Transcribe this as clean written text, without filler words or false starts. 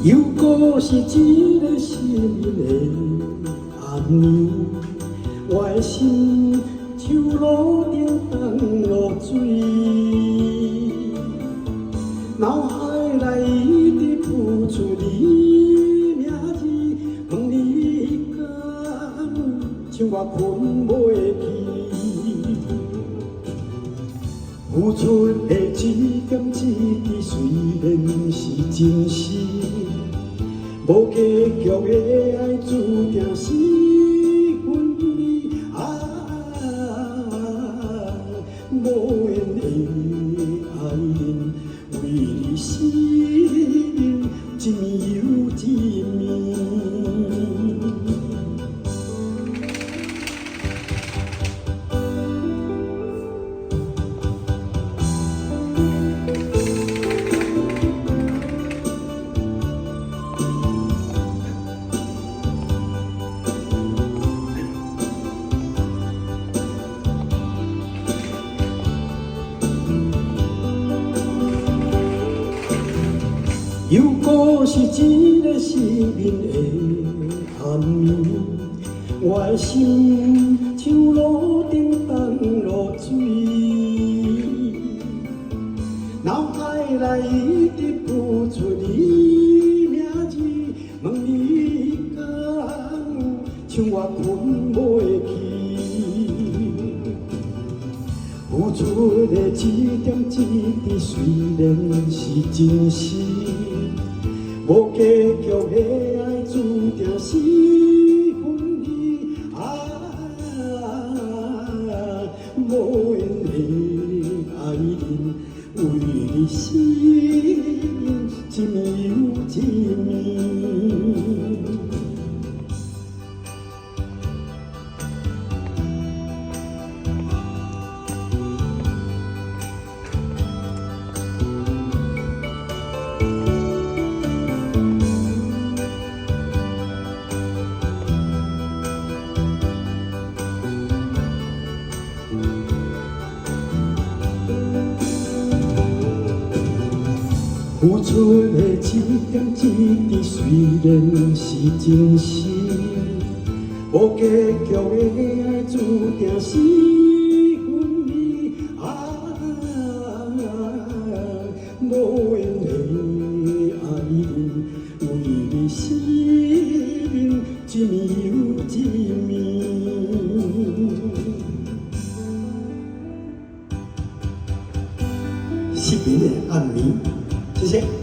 又搁是一个新的暗暝，我的心像路顶放落水，脑海内一直浮出你名字，问你敢像我困袂去，付出的一点一滴虽然是真实。无结局的爱，注定是分离无缘的爱人，为你死忍，一暝又一暝。又搁是一个失眠的暗暝，我的心像路顶放落水，脑海内一直浮出你名字，问你敢像我困袂去，付出的一点一滴虽然是真实。无结局的爱，注定是分离无缘的爱人，为你死忍，一暝又一暝。付出的一点一滴虽然是真实，无结局的爱，注定是分离无缘的爱人，为你死忍，一暝又一暝。失眠的暗暝。谢谢。